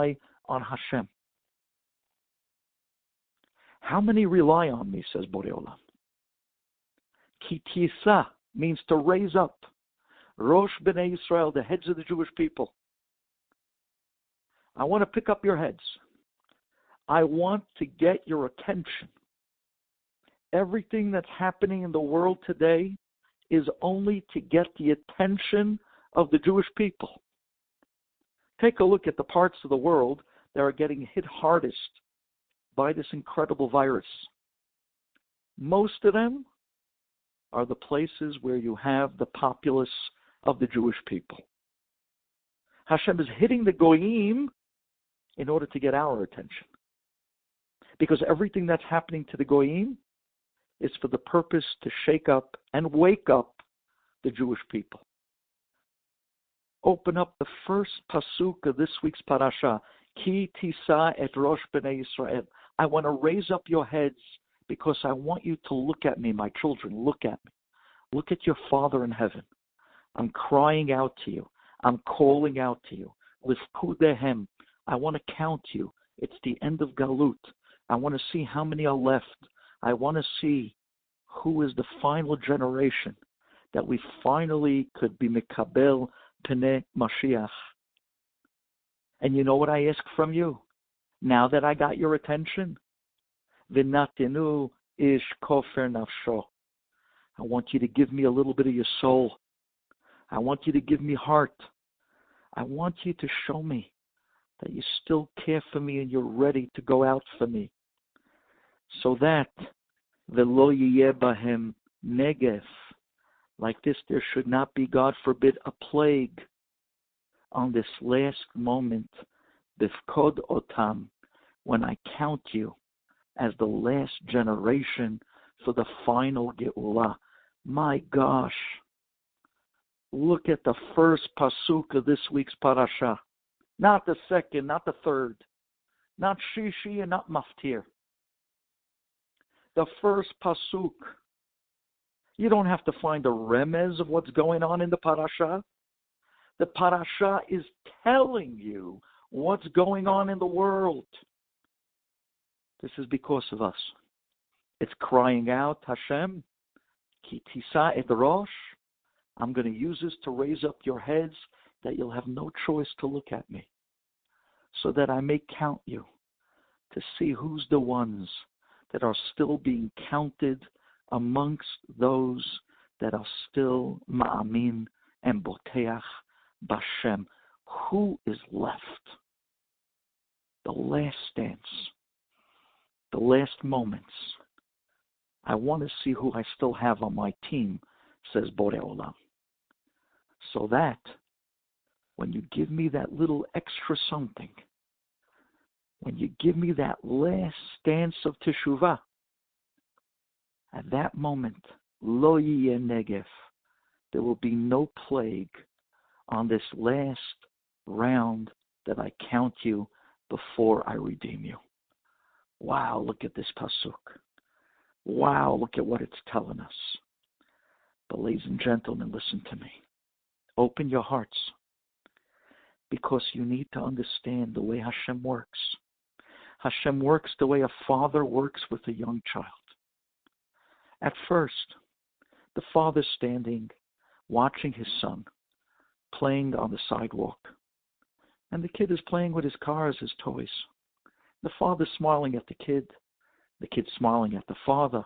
rely on Hashem? How many rely on me, says Borei Olam? Ki tisa means to raise up. Rosh B'nai Yisrael, the heads of the Jewish people. I want to pick up your heads. I want to get your attention. Everything that's happening in the world today is only to get the attention of the Jewish people. Take a look at the parts of the world that are getting hit hardest by this incredible virus. Most of them are the places where you have the populace of the Jewish people. Hashem is hitting the Goyim in order to get our attention. Because everything that's happening to the Goyim is for the purpose to shake up and wake up the Jewish people. Open up the first pasuk of this week's parasha. Ki tisa et rosh b'nei Yisrael. I want to raise up your heads because I want you to look at me, my children. Look at me. Look at your Father in heaven. I'm crying out to you. I'm calling out to you. Lifkudehem. I want to count you. It's the end of Galut. I want to see how many are left. I want to see who is the final generation that we finally could be Mikabel Pnei Mashiach. And you know what I ask from you? Now that I got your attention, V'natenu ish kofer nafsho. I want you to give me a little bit of your soul. I want you to give me heart. I want you to show me that you still care for me and you're ready to go out for me. So that v'lo yiyeh bahem negef, like this, there should not be, God forbid, a plague on this last moment, bifkod otam, when I count you as the last generation for the final Geulah. My gosh, look at the first pasuk of this week's parasha. Not the second, not the third, not Shishi and not Maftir. The first pasuk. You don't have to find a remez of what's going on in the parasha. The parasha is telling you what's going on in the world. This is because of us. It's crying out, Hashem, ki tisa et rosh. I'm going to use this to raise up your heads that you'll have no choice to look at me, so that I may count you to see who's the ones that are still being counted amongst those that are still ma'amin and boteach b'Hashem. Who is left? The last dance, the last moments. I want to see who I still have on my team, says Borei Olam. So that when you give me that little extra something, when you give me that last stance of teshuvah, at that moment, lo yiyeh negef, there will be no plague on this last round that I count you before I redeem you. Wow, look at this pasuk. Wow, look at what it's telling us. But ladies and gentlemen, listen to me. Open your hearts, because you need to understand the way Hashem works. Hashem works the way a father works with a young child. At first, the father's standing, watching his son, playing on the sidewalk. And the kid is playing with his cars, his toys. The father's smiling at the kid's smiling at the father.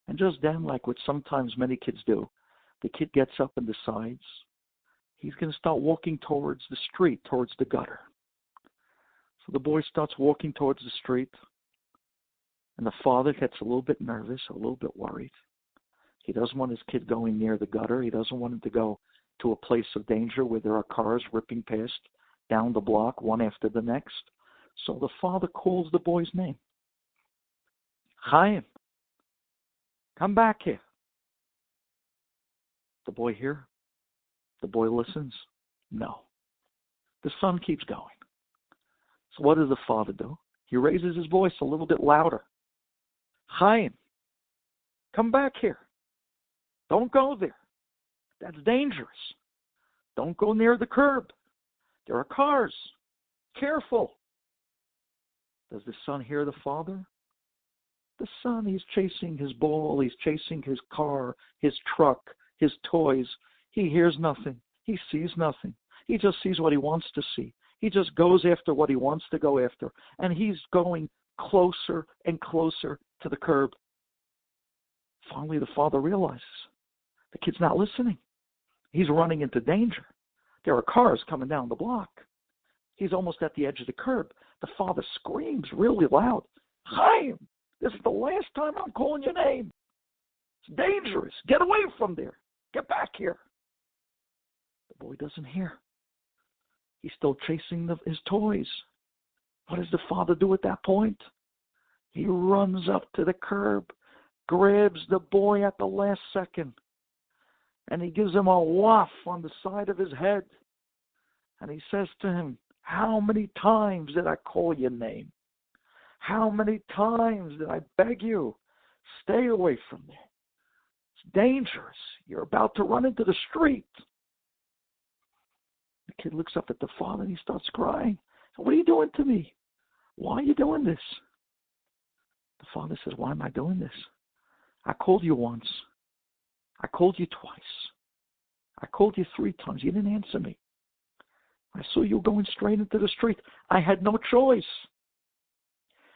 And just then, like what sometimes many kids do, the kid gets up and decides he's going to start walking towards the street, towards the gutter. So the boy starts walking towards the street, and the father gets a little bit nervous, a little bit worried. He doesn't want his kid going near the gutter. He doesn't want him to go to a place of danger where there are cars ripping past down the block, one after the next. So the father calls the boy's name. Chaim, come back here. The boy here? The boy listens? No. The son keeps going. So what does the father do? He raises his voice a little bit louder. Chaim, come back here. Don't go there. That's dangerous. Don't go near the curb. There are cars. Careful. Does the son hear the father? The son, he's chasing his ball, he's chasing his car, his truck, his toys. He hears nothing. He sees nothing. He just sees what he wants to see. He just goes after what he wants to go after. And he's going closer and closer to the curb. Finally, the father realizes the kid's not listening. He's running into danger. There are cars coming down the block. He's almost at the edge of the curb. The father screams really loud, "Chaim, this is the last time I'm calling your name. It's dangerous. Get away from there. Get back here." The boy doesn't hear. He's still chasing his toys. What does the father do at that point? He runs up to the curb, grabs the boy at the last second, and he gives him a whack on the side of his head. And he says to him, "How many times did I call your name? How many times did I beg you? Stay away from there. It's dangerous. You're about to run into the street." The kid looks up at the father and he starts crying. "What are you doing to me? Why are you doing this?" The father says, "Why am I doing this? I called you once. I called you twice. I called you 3 times. You didn't answer me. I saw you going straight into the street. I had no choice.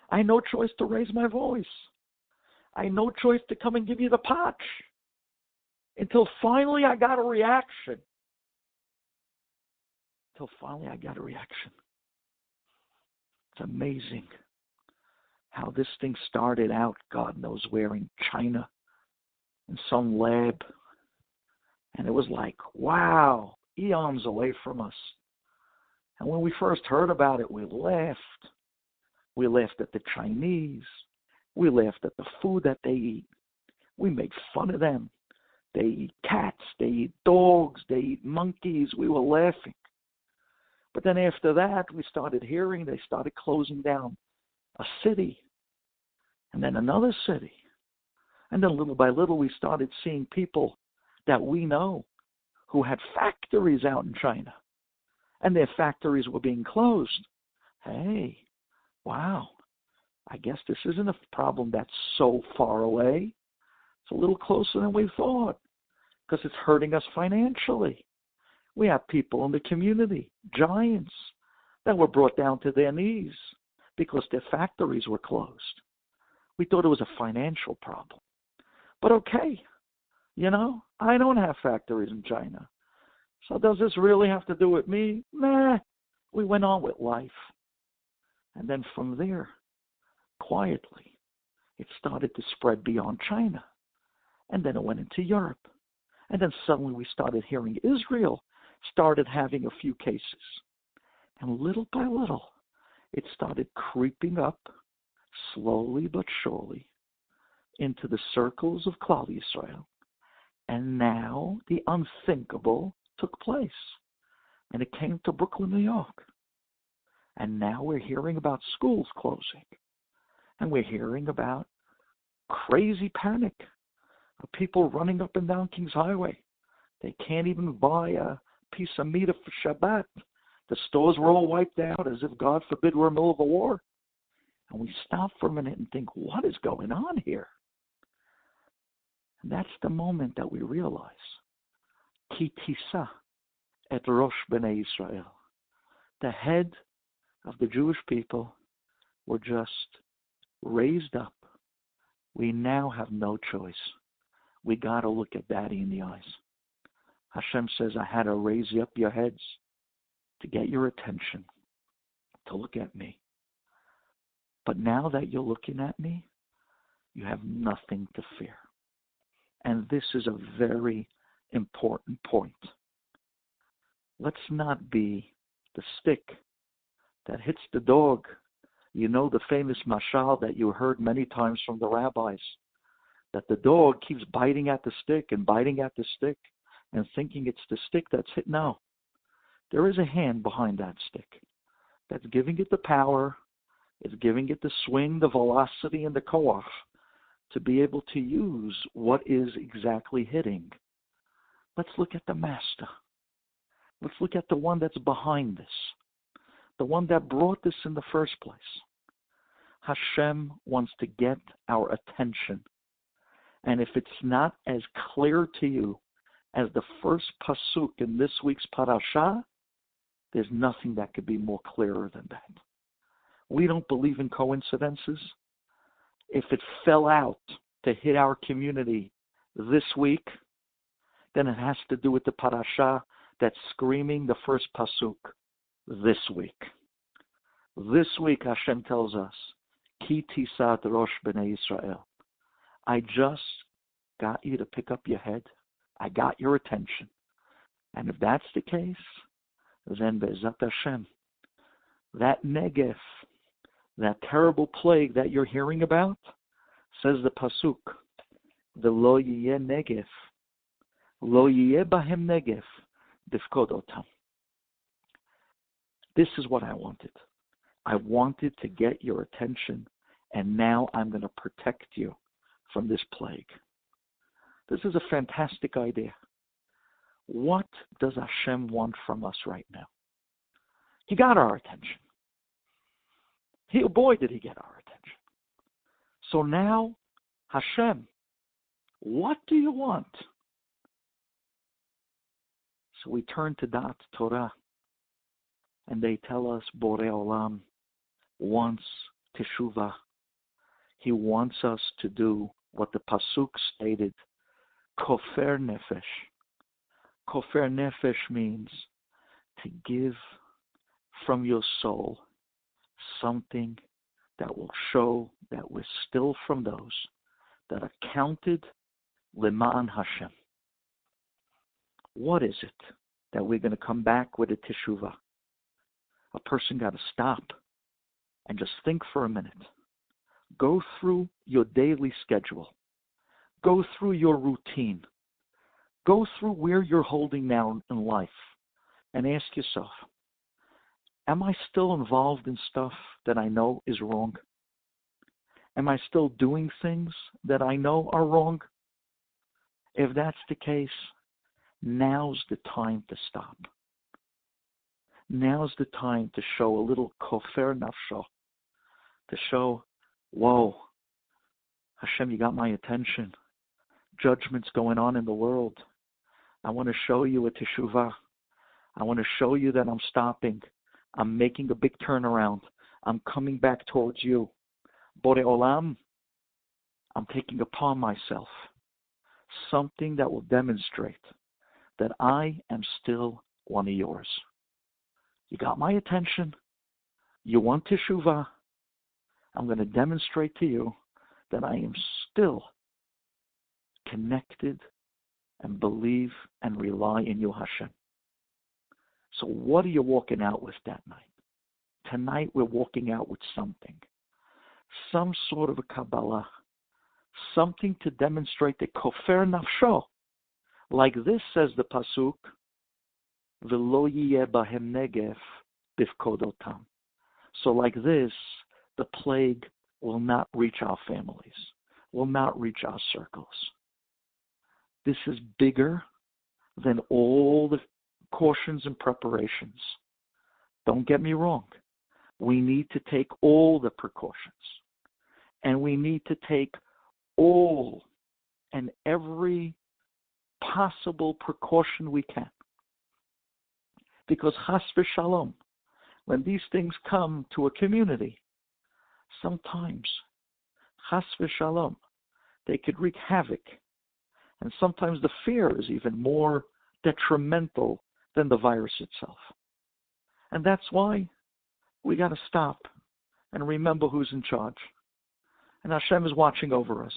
I had no choice to raise my voice. I had no choice to come and give you the patch. Until finally I got a reaction. It's amazing how this thing started out, God knows where, in China, in some lab. And it was like, wow, eons away from us. And when we first heard about it, we laughed. We laughed at the Chinese. We laughed at the food that they eat. We made fun of them. They eat cats. They eat dogs. They eat monkeys. We were laughing. But then after that, we started hearing they started closing down a city and then another city. And then little by little, we started seeing people that we know who had factories out in China. And their factories were being closed. Hey, wow. I guess this isn't a problem that's so far away. It's a little closer than we thought because it's hurting us financially. We have people in the community, giants, that were brought down to their knees because their factories were closed. We thought it was a financial problem. But okay, I don't have factories in China. So does this really have to do with me? Nah, we went on with life. And then from there, quietly, it started to spread beyond China. And then it went into Europe. And then suddenly we started hearing Israel started having a few cases. And little by little, it started creeping up, slowly but surely, into the circles of Klal Yisrael. And now the unthinkable took place. And it came to Brooklyn, New York. And now we're hearing about schools closing. And we're hearing about crazy panic of people running up and down Kings Highway. They can't even buy a piece of meat for Shabbat. The stores were all wiped out as if, God forbid, we're in the middle of a war. And we stop for a minute and think, what is going on here? And that's the moment that we realize, Ki tisa et rosh bnei Israel. The head of the Jewish people were just raised up. We now have no choice. We got to look at Daddy in the eyes. Hashem says, I had to raise up your heads to get your attention, to look at me. But now that you're looking at me, you have nothing to fear. And this is a very important point. Let's not be the stick that hits the dog. You know the famous mashal that you heard many times from the rabbis, that the dog keeps biting at the stick and biting at the stick and thinking it's the stick that's hit. No. There is a hand behind that stick that's giving it the power, it's giving it the swing, the velocity, and the koach to be able to use what is exactly hitting. Let's look at the master. Let's look at the one that's behind this. the one that brought this in the first place. Hashem wants to get our attention. And if it's not as clear to you as the first pasuk in this week's parasha, there's nothing that could be more clearer than that. We don't believe in coincidences. If it fell out to hit our community this week, then it has to do with the parasha that's screaming the first pasuk this week. This week Hashem tells us, Ki tisat rosh b'nei Yisrael. I just got you to pick up your head. I got your attention. And if that's the case, then Be'ezat Hashem, that Negev, that terrible plague that you're hearing about, says the pasuk, V'lo yiyeh Negev, lo yiyeh bahem Negev, difkod otam. This is what I wanted. I wanted to get your attention, and now I'm going to protect you from this plague. This is a fantastic idea. What does Hashem want from us right now? He got our attention. Boy, did he get our attention. So now, Hashem, what do you want? So we turn to Dat Torah, and they tell us Borei Olam wants Teshuvah. He wants us to do what the pasuk stated, Kofer Nefesh. Kofer Nefesh means to give from your soul something that will show that we're still from those that are counted Leman Hashem. What is it that we're going to come back with a Teshuvah? A person got to stop and just think for a minute. Go through your daily schedule. Go through your routine. Go through where you're holding now in life and ask yourself, am I still involved in stuff that I know is wrong? Am I still doing things that I know are wrong? If that's the case, now's the time to stop. Now's the time to show a little kofer nafsho, to show, whoa, Hashem, you got my attention. Judgment's going on in the world. I want to show you a teshuvah. I want to show you that I'm stopping. I'm making a big turnaround. I'm coming back towards you. Borei Olam, I'm taking upon myself something that will demonstrate that I am still one of yours. You got my attention. You want teshuvah. I'm going to demonstrate to you that I am still connected and believe and rely in you, Hashem. So what are you walking out with that night? Tonight we're walking out with something. Some sort of a Kabbalah. Something to demonstrate the kofer nafsho. Like this says the pasuk, V'lo yiyeh bahem negev bifkod otam. So like this, the plague will not reach our families, will not reach our circles. This is bigger than all the cautions and preparations. Don't get me wrong. We need to take all the precautions. And we need to take all and every possible precaution we can. Because chas v'shalom, when these things come to a community, sometimes, chas v'shalom, they could wreak havoc. And sometimes the fear is even more detrimental than the virus itself. And that's why we got to stop and remember who's in charge. And Hashem is watching over us.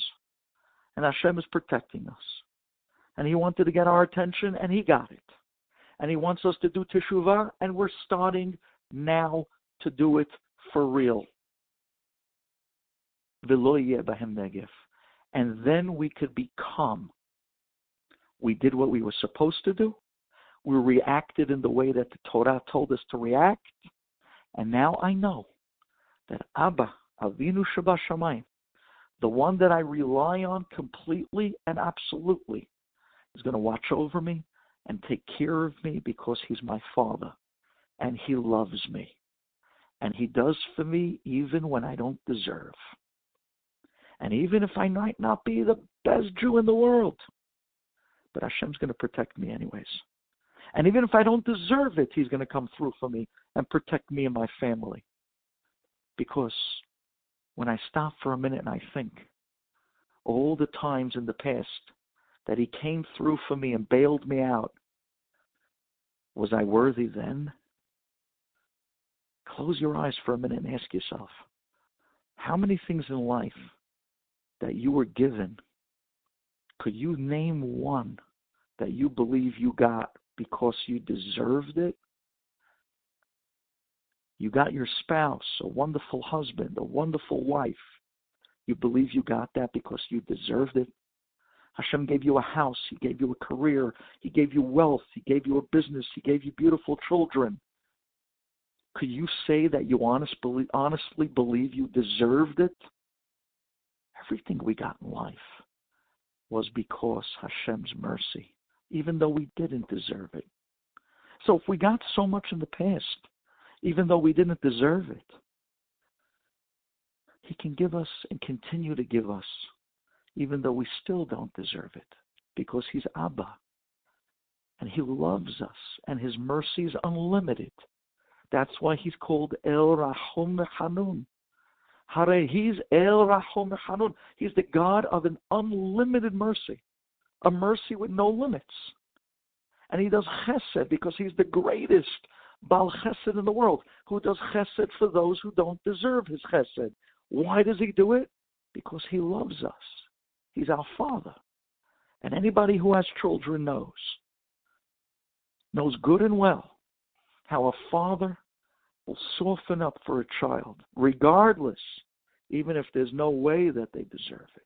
And Hashem is protecting us. And He wanted to get our attention, and He got it. And He wants us to do teshuvah, and we're starting now to do it for real. V'lo yiyeh bahem negev. And then we could become. We did what we were supposed to do. We reacted in the way that the Torah told us to react. And now I know that Abba, Avinu Shebashamayim, the one that I rely on completely and absolutely, is going to watch over me and take care of me because He's my Father and He loves me. And He does for me even when I don't deserve. And even if I might not be the best Jew in the world, but Hashem's going to protect me anyways. And even if I don't deserve it, He's going to come through for me and protect me and my family. Because when I stop for a minute and I think, all the times in the past that He came through for me and bailed me out, was I worthy then? Close your eyes for a minute and ask yourself, how many things in life that you were given, could you name one that you believe you got because you deserved it? You got your spouse, a wonderful husband, a wonderful wife. You believe you got that because you deserved it? Hashem gave you a house. He gave you a career. He gave you wealth. He gave you a business. He gave you beautiful children. Could you say that you honestly believe you deserved it? Everything we got in life was because Hashem's mercy, even though we didn't deserve it. So if we got so much in the past, even though we didn't deserve it, He can give us and continue to give us, even though we still don't deserve it, because He's Abba. And He loves us, and His mercy is unlimited. That's why He's called El Rahum Hanun. Hare, He's El Rahum Hanun. He's the God of an unlimited mercy, a mercy with no limits. And He does chesed because He's the greatest Baal chesed in the world, who does chesed for those who don't deserve His chesed. Why does He do it? Because He loves us. He's our Father. And anybody who has children knows good and well how a father will soften up for a child, regardless, even if there's no way that they deserve it.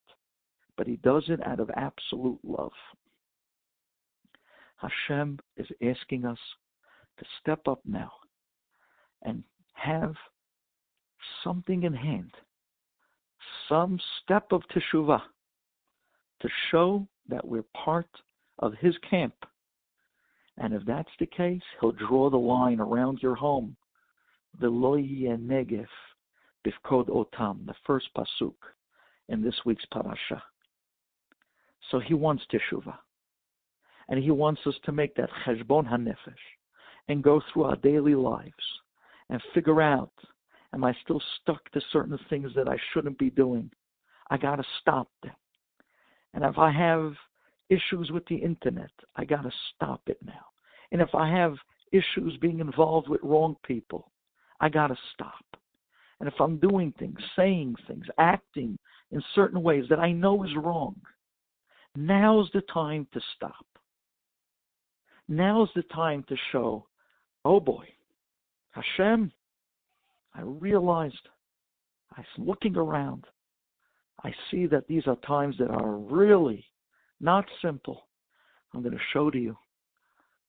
But He does it out of absolute love. Hashem is asking us to step up now and have something in hand, some step of teshuvah, to show that we're part of His camp. And if that's the case, He'll draw the line around your home. V'lo yeh negef bifkod otam, the first pasuk in this week's parasha. So He wants teshuvah. And He wants us to make that cheshbon hanefesh and go through our daily lives and figure out, am I still stuck to certain things that I shouldn't be doing? I got to stop them. And if I have issues with the internet, I got to stop it now. And if I have issues being involved with wrong people, I got to stop. And if I'm doing things, saying things, acting in certain ways that I know is wrong, now's the time to stop. Now's the time to show, oh boy, Hashem, I realized, I'm looking around, I see that these are times that are really not simple. I'm going to show to you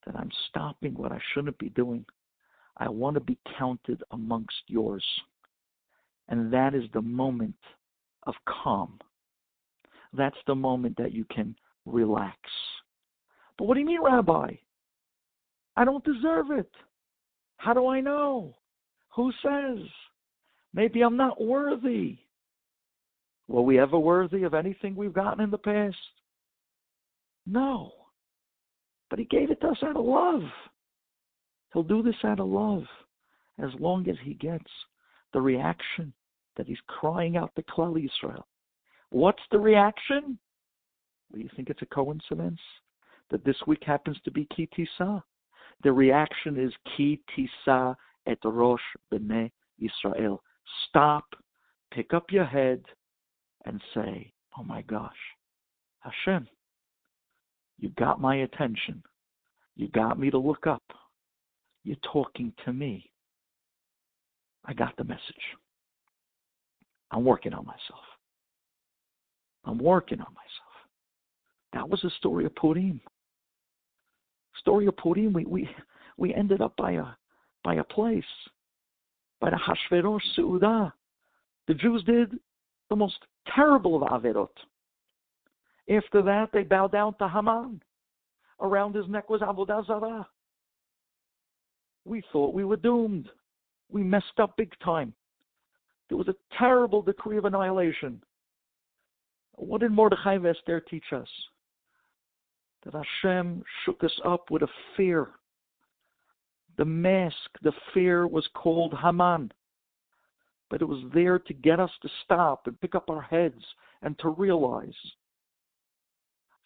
that I'm stopping what I shouldn't be doing. I want to be counted amongst yours. And that is the moment of calm. That's the moment that you can relax. But what do you mean, Rabbi? I don't deserve it. How do I know? Who says? Maybe I'm not worthy. Were we ever worthy of anything we've gotten in the past? No. But He gave it to us out of love. He'll do this out of love as long as He gets the reaction that He's crying out to Klal Yisrael. What's the reaction? Do you think it's a coincidence that this week happens to be Ki Tisa? The reaction is Ki Tisa et Rosh B'nai Yisrael. Stop, pick up your head, and say, oh my gosh, Hashem, you got my attention. You got me to look up. You're talking to me. I got the message. I'm working on myself. That was the story of Purim. Story of Purim, we ended up by a place, by the Hashverosh Seudah. The Jews did the most terrible of Averot. After that, they bowed down to Haman. Around his neck was Avodah Zarah. We thought we were doomed. We messed up big time. There was a terrible decree of annihilation. What did Mordechai Esther teach us? That Hashem shook us up with a fear. The mask, the fear was called Haman. But it was there to get us to stop and pick up our heads and to realize.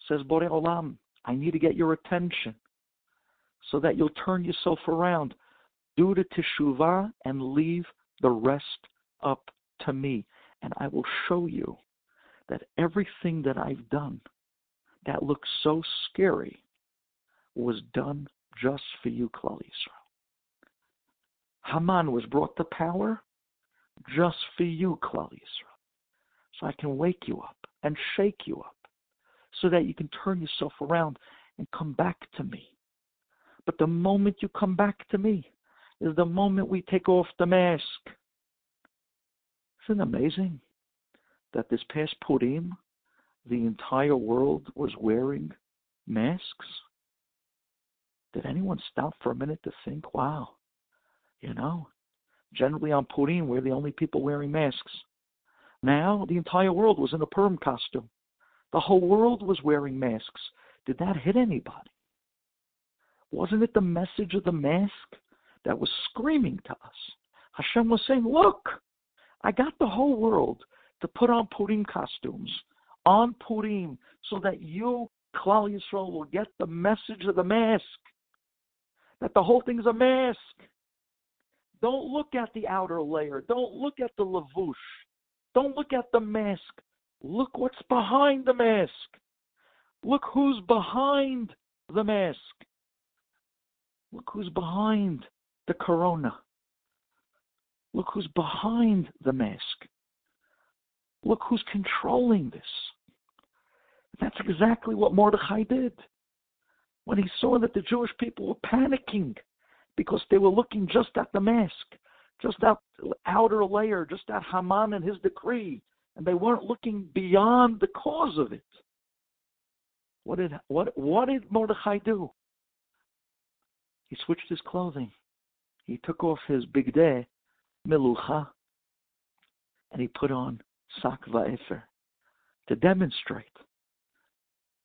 Says Borei Olam, I need to get your attention so that you'll turn yourself around. Do the teshuvah and leave the rest up to me. And I will show you that everything that I've done that looks so scary was done just for you, Klal Yisrael. Haman was brought to power just for you, Klal Yisrael. So I can wake you up and shake you up so that you can turn yourself around and come back to me. But the moment you come back to me is the moment we take off the mask. Isn't it amazing that this past Purim, the entire world was wearing masks? Did anyone stop for a minute to think, wow, generally on Purim, we're the only people wearing masks. Now, the entire world was in a Purim costume. The whole world was wearing masks. Did that hit anybody? Wasn't it the message of the mask that was screaming to us? Hashem was saying, look, I got the whole world to put on Purim costumes on Purim so that you, Klal Yisrael, will get the message of the mask. That the whole thing is a mask. Don't look at the outer layer. Don't look at the lavush. Don't look at the mask. Look what's behind the mask. Look who's behind the mask. Look who's behind the corona. Look who's behind the mask. Look who's controlling this. That's exactly what Mordechai did. When he saw that the Jewish people were panicking because they were looking just at the mask, just that outer layer, just at Haman and his decree, and they weren't looking beyond the cause of it. What did Mordechai do? He switched his clothing. He took off his bigdei, melucha, and he put on sak va'efer to demonstrate.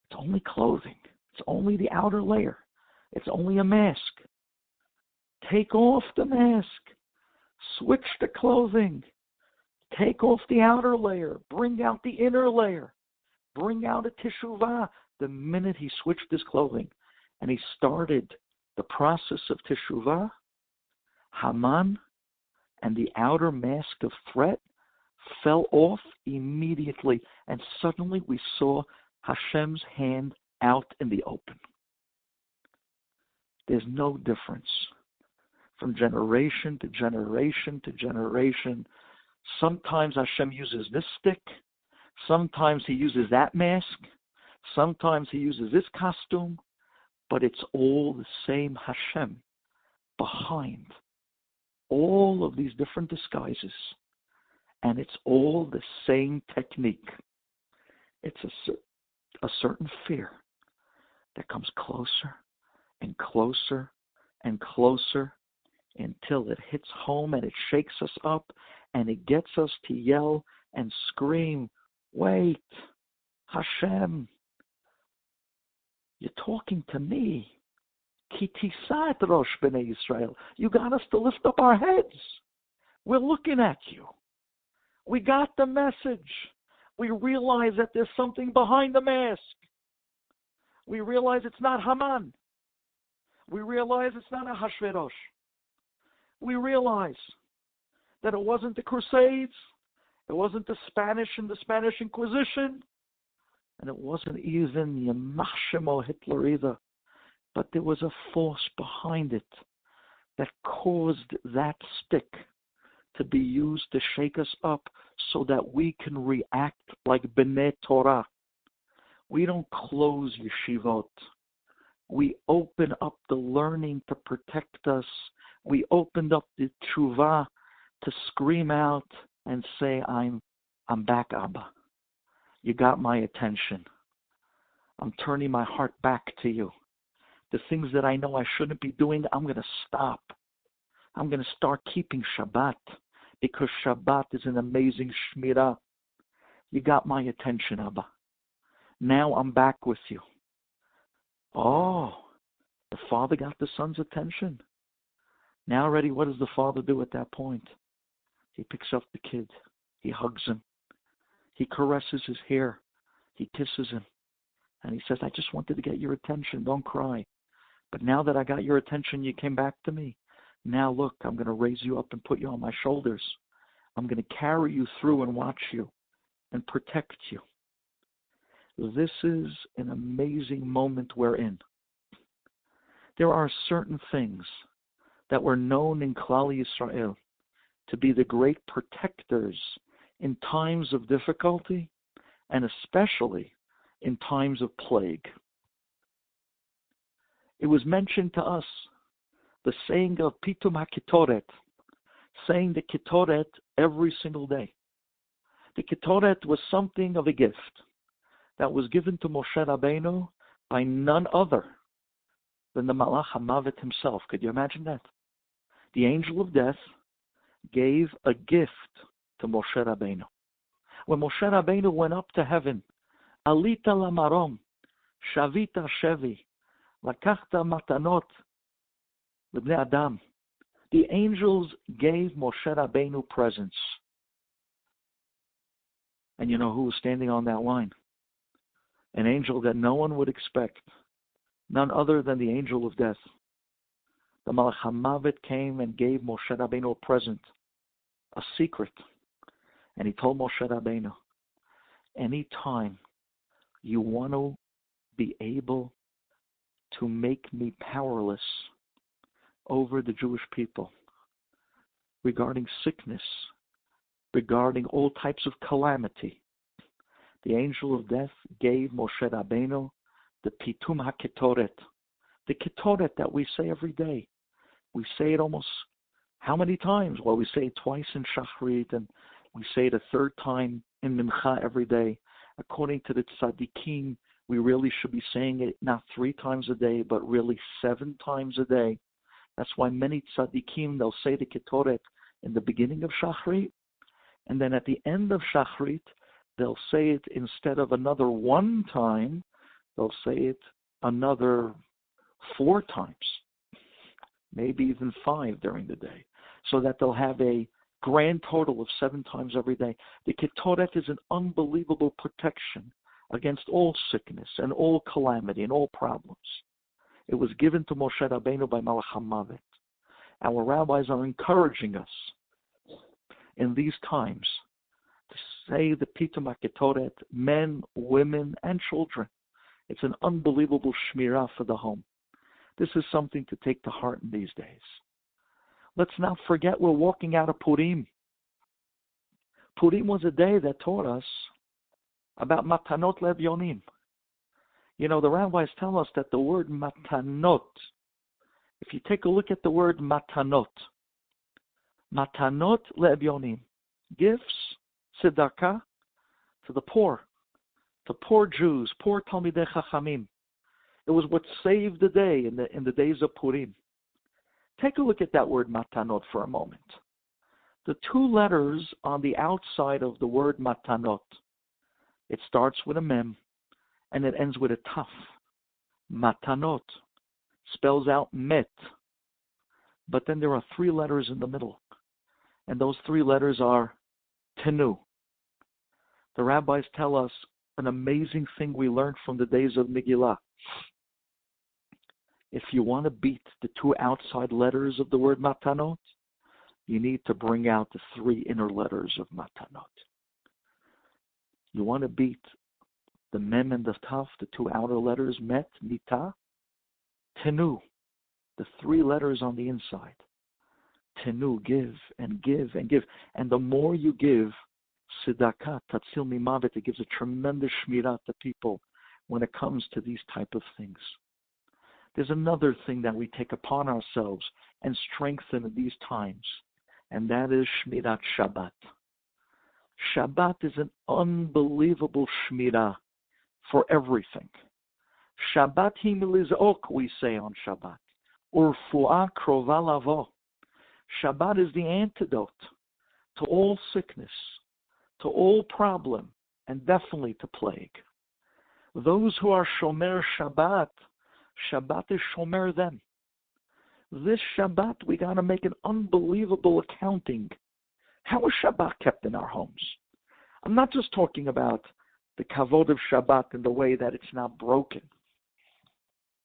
It's only clothing. It's only the outer layer. It's only a mask. Take off the mask. Switch the clothing. Take off the outer layer. Bring out the inner layer. Bring out a teshuvah. The minute he switched his clothing and he started the process of teshuvah, Haman and the outer mask of threat fell off immediately. And suddenly we saw Hashem's hand out in the open. There's no difference from generation to generation to generation. Sometimes Hashem uses this stick. Sometimes he uses that mask. Sometimes he uses this costume. But it's all the same Hashem behind all of these different disguises. And it's all the same technique. It's a certain fear that comes closer and closer and closer until it hits home and it shakes us up and it gets us to yell and scream, wait, Hashem, you're talking to me. Ki tisa et rosh b'nei Yisrael. You got us to lift up our heads. We're looking at you. We got the message. We realize that there's something behind the mask. We realize it's not Haman. We realize it's not Ahasuerus. We realize that it wasn't the Crusades, it wasn't the Spanish and the Spanish Inquisition, and it wasn't even Yamashimo Hitler either, but there was a force behind it that caused that stick to be used to shake us up so that we can react like B'nai Torah. We don't close yeshivot. We open up the learning to protect us. We opened up the tshuva to scream out and say, I'm back, Abba. You got my attention. I'm turning my heart back to you. The things that I know I shouldn't be doing, I'm going to stop. I'm going to start keeping Shabbat because Shabbat is an amazing Shmirah. You got my attention, Abba. Now I'm back with you. Oh, the father got the son's attention. Now already, what does the father do at that point? He picks up the kid. He hugs him. He caresses his hair. He kisses him. And he says, I just wanted to get your attention. Don't cry. But now that I got your attention, you came back to me. Now look, I'm going to raise you up and put you on my shoulders. I'm going to carry you through and watch you and protect you. This is an amazing moment we're in. There are certain things that were known in Klal Yisrael to be the great protectors in times of difficulty and especially in times of plague. It was mentioned to us, the saying of Pitum HaKetoret, saying the Ketoret every single day. The Ketoret was something of a gift that was given to Moshe Rabbeinu by none other than the Malach HaMavet himself. Could you imagine that? The angel of death gave a gift to Moshe Rabbeinu. When Moshe Rabbeinu went up to heaven, Alita lamarom, Shavita shevi, Lakachta matanot, L'bnei Adam. The angels gave Moshe Rabbeinu presents. And you know who was standing on that line? An angel that no one would expect. None other than the angel of death. The Malach HaMavet came and gave Moshe Rabbeinu a present, a secret. And he told Moshe Rabbeinu, anytime you want to be able to make me powerless over the Jewish people regarding sickness, regarding all types of calamity, the angel of death gave Moshe Rabbeinu the Pitum HaKetoret, the Ketoret that we say every day. We say it almost how many times? Well, we say it twice in Shachrit, and we say it a third time in Mincha every day. According to the Tzaddikim, we really should be saying it not 3 times a day, but really 7 times a day. That's why many Tzaddikim, they'll say the Ketoret in the beginning of Shachrit, and then at the end of Shachrit, they'll say it instead of another 1 time, they'll say it another 4 times, maybe even 5 during the day, so that they'll have a grand total of 7 times every day. The Ketoret is an unbelievable protection against all sickness and all calamity and all problems. It was given to Moshe Rabbeinu by Malach HaMavet. Our rabbis are encouraging us in these times to say the Pitum HaKetoret, men, women, and children. It's an unbelievable shmirah for the home. This is something to take to heart in these days. Let's not forget we're walking out of Purim. Purim was a day that taught us about Matanot Levyonim. You know, the rabbis tell us that the word Matanot, if you take a look at the word Matanot, Matanot Levyonim, gifts, tzedakah, to the poor Jews, poor Talmidei Chachamim. It was what saved the day in the days of Purim. Take a look at that word matanot for a moment. The 2 letters on the outside of the word matanot, it starts with a mem and it ends with a taf. Matanot spells out met. But then there are 3 letters in the middle. And those 3 letters are tenu. The rabbis tell us an amazing thing we learned from the days of Megillah. If you want to beat the 2 outside letters of the word matanot, you need to bring out the 3 inner letters of matanot. You want to beat the mem and the taf, the 2 outer letters, met, nita, tenu, the 3 letters on the inside. Tenu, give and give and give. And the more you give, tzedakah, tatzil mimavet, it gives a tremendous shmirah to people when it comes to these type of things. There's another thing that we take upon ourselves and strengthen in these times, and that is Shmirat Shabbat. Shabbat is an unbelievable Shmirah for everything. Shabbat hi milizok, we say on Shabbat. Urfuah krova lavo. Shabbat is the antidote to all sickness, to all problem, and definitely to plague. Those who are Shomer Shabbat, Shabbat is Shomer them. This Shabbat, we got to make an unbelievable accounting. How is Shabbat kept in our homes? I'm not just talking about the kavod of Shabbat in the way that it's not broken,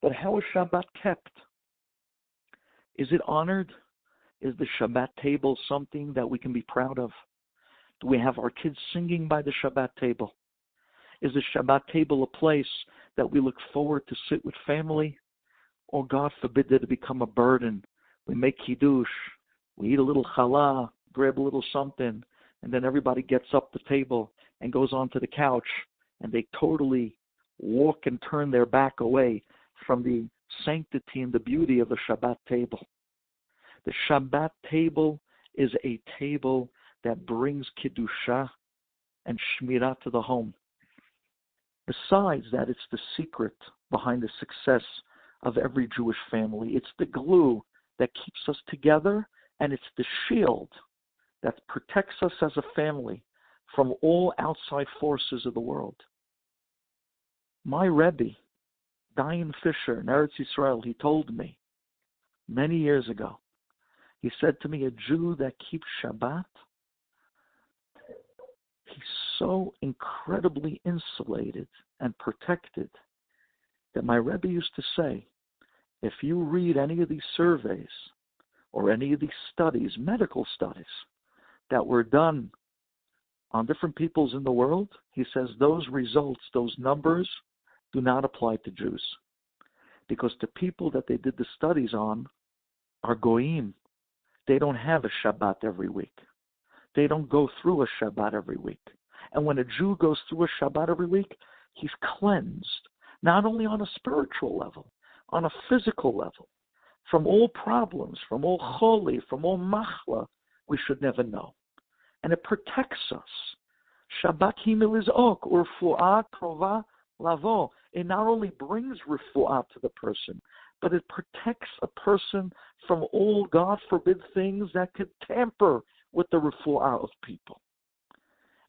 but how is Shabbat kept? Is it honored? Is the Shabbat table something that we can be proud of? Do we have our kids singing by the Shabbat table? Is the Shabbat table a place that we look forward to sit with family? Or God forbid that it become a burden. We make kiddush, we eat a little challah, grab a little something, and then everybody gets up the table and goes onto the couch, and they totally walk and turn their back away from the sanctity and the beauty of the Shabbat table. The Shabbat table is a table that brings Kiddusha and Shmirah to the home. Besides that, it's the secret behind the success of every Jewish family. It's the glue that keeps us together, and it's the shield that protects us as a family from all outside forces of the world. My Rebbe, Dayan Fisher in Eretz Yisrael, he told me many years ago, he said to me, a Jew that keeps Shabbat, he's so incredibly insulated and protected that my Rebbe used to say, if you read any of these surveys or any of these studies, medical studies, that were done on different peoples in the world, he says those results, those numbers, do not apply to Jews. Because the people that they did the studies on are goyim. They don't have a Shabbat every week. They don't go through a Shabbat every week. And when a Jew goes through a Shabbat every week, he's cleansed, not only on a spiritual level, on a physical level, from all problems, from all choli, from all machla, we should never know. And it protects us. Shabbat himil is ok, urfu'ah krova lavo. It not only brings refu'ah to the person, but it protects a person from all, God forbid, things that could tamper with the refu'ah of people.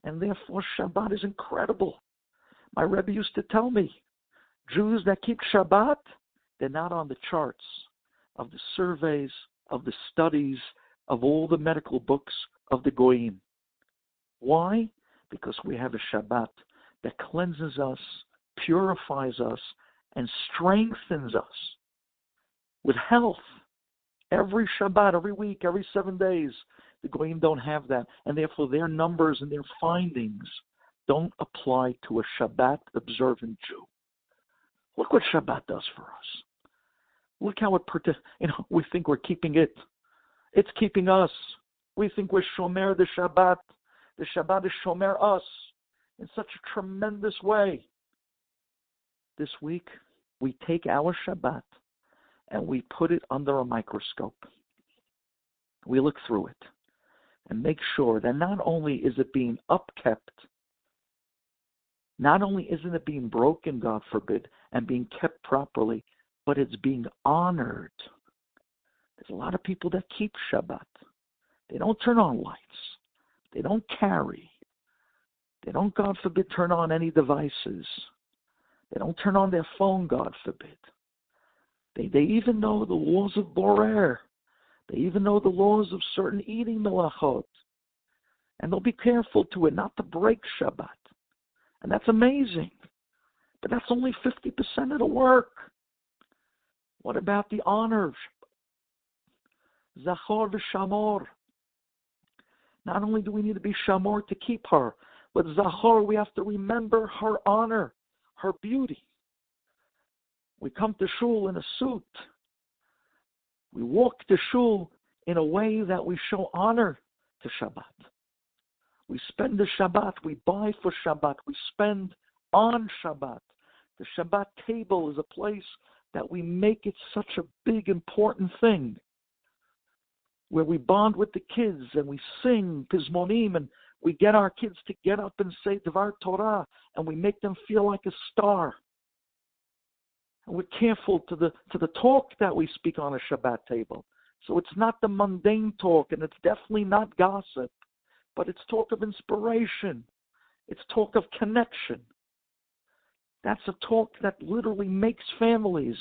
And therefore, Shabbat is incredible. My Rebbe used to tell me, Jews that keep Shabbat, they're not on the charts of the surveys, of the studies, of all the medical books of the Goyim. Why? Because we have a Shabbat that cleanses us, purifies us, and strengthens us with health. Every Shabbat, every week, every 7 days, the Goyim don't have that, and therefore their numbers and their findings don't apply to a Shabbat observant Jew. Look what Shabbat does for us. Look how it protects. We think we're keeping it. It's keeping us. We think we're shomer the Shabbat. The Shabbat is shomer us in such a tremendous way. This week, we take our Shabbat and we put it under a microscope. We look through it and make sure that not only is it being upkept, not only isn't it being broken, God forbid, and being kept properly, but it's being honored. There's a lot of people that keep Shabbat. They don't turn on lights. They don't carry. They don't, God forbid, turn on any devices. They don't turn on their phone, God forbid. They even know the laws of Borer. They even know the laws of certain eating melachot. And they'll be careful to it, not to break Shabbat. And that's amazing. But that's only 50% of the work. What about the honor of Shabbat? Zachor v'shamor. Not only do we need to be shamor to keep her, but Zachor, we have to remember her honor, her beauty. We come to shul in a suit. We walk to shul in a way that we show honor to Shabbat. We spend the Shabbat, we buy for Shabbat, we spend on Shabbat. The Shabbat table is a place that we make it such a big, important thing, where we bond with the kids and we sing Pizmonim and we get our kids to get up and say Dvar Torah and we make them feel like a star. And we're careful to the talk that we speak on a Shabbat table. So it's not the mundane talk, and it's definitely not gossip, but it's talk of inspiration. It's talk of connection. That's a talk that literally makes families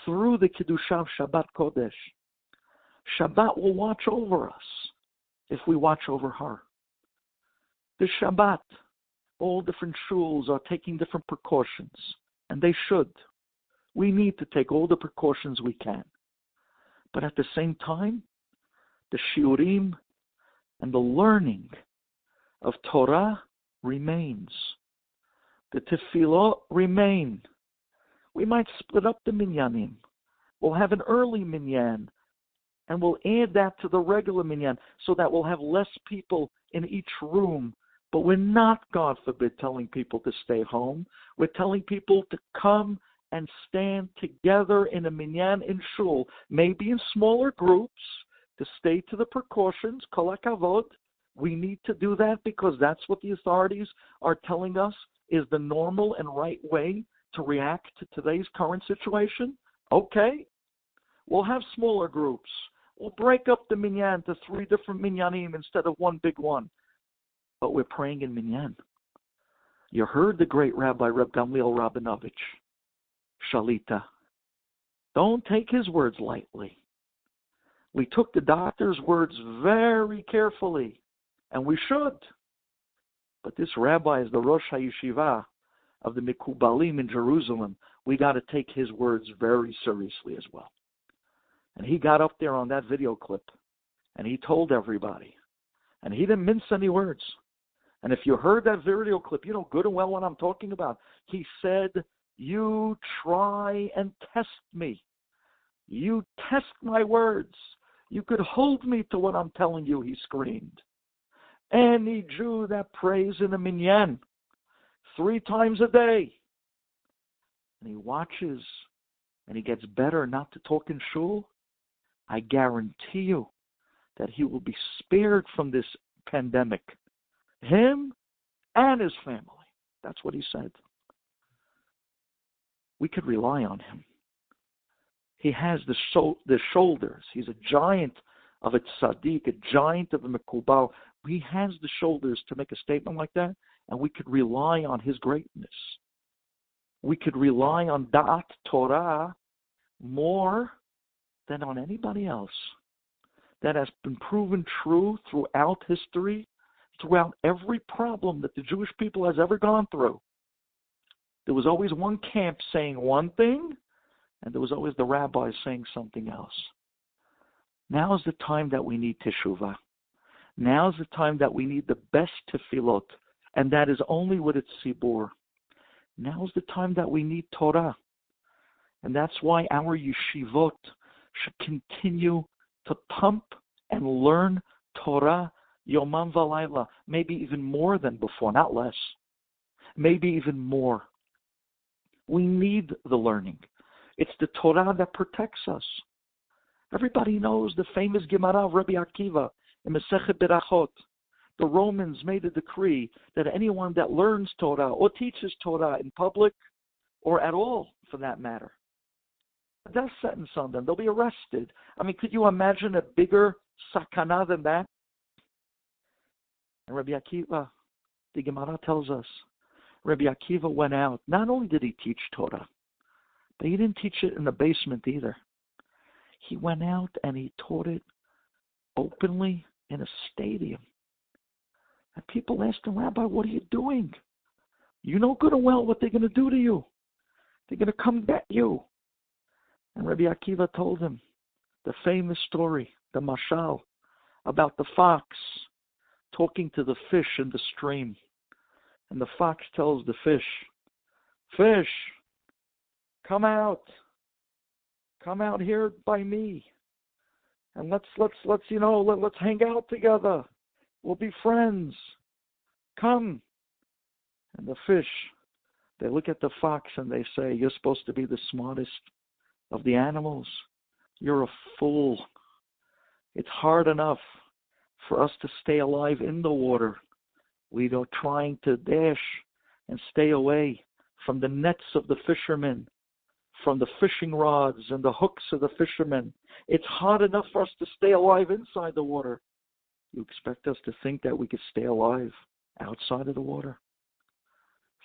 through the Kiddushah Shabbat Kodesh. Shabbat will watch over us if we watch over her. The Shabbat, all different shuls are taking different precautions, and they should. We need to take all the precautions we can. But at the same time, the shiurim and the learning of Torah remains. The tefillah remain. We might split up the minyanim. We'll have an early minyan, and we'll add that to the regular minyan so that we'll have less people in each room. But we're not, God forbid, telling people to stay home. We're telling people to come and stand together in a minyan in shul, maybe in smaller groups, to stay to the precautions. Kol hakavod. We need to do that because that's what the authorities are telling us is the normal and right way to react to today's current situation. Okay, we'll have smaller groups. We'll break up the minyan to 3 different minyanim instead of one big one. But we're praying in minyan. You heard the great Rabbi Reb Gamliel Rabinovich, Shalita. Don't take his words lightly. We took the doctor's words very carefully, and we should. But this rabbi is the Rosh HaYeshiva of the Mikubalim in Jerusalem. We got to take his words very seriously as well. And he got up there on that video clip, and he told everybody. And he didn't mince any words. And if you heard that video clip, you know good and well what I'm talking about. He said, you try and test me. You test my words. You could hold me to what I'm telling you, he screamed. Any Jew that prays in a minyan 3 times a day, and he watches, and he gets better not to talk in shul, I guarantee you that he will be spared from this pandemic. Him and his family. That's what he said. We could rely on him. He has the shoulders. He's a giant of a tzaddik, a giant of a mekubal. He has the shoulders to make a statement like that, and we could rely on his greatness. We could rely on Da'at Torah more than on anybody else. That has been proven true throughout history, throughout every problem that the Jewish people has ever gone through. There was always one camp saying one thing, and there was always the rabbis saying something else. Now is the time that we need teshuvah. Now is the time that we need the best tefillot, and that is only with its tzibur. Now is the time that we need Torah, and that's why our yeshivot should continue to pump and learn Torah yomam v'layla, maybe even more than before, not less, maybe even more. We need the learning. It's the Torah that protects us. Everybody knows the famous Gemara of Rabbi Akiva in Masechet Berachot. The Romans made a decree that anyone that learns Torah or teaches Torah in public or at all, for that matter, a death sentence on them. They'll be arrested. I mean, could you imagine a bigger sakana than that? And Rabbi Akiva, the Gemara tells us, Rabbi Akiva went out. Not only did he teach Torah, but he didn't teach it in the basement either. He went out and he taught it openly in a stadium. And people asked him, Rabbi, what are you doing? You know good and well what they're going to do to you. They're going to come get you. And Rabbi Akiva told him the famous story, the mashal, about the fox talking to the fish in the stream. And the fox tells the fish, fish, come out here by me, and let's hang out together. We'll be friends. Come. And the fish, they look at the fox and they say, you're supposed to be the smartest of the animals. You're a fool. It's hard enough for us to stay alive in the water. We are trying to dash and stay away from the nets of the fishermen, from the fishing rods and the hooks of the fishermen. It's hard enough for us to stay alive inside the water. You expect us to think that we could stay alive outside of the water?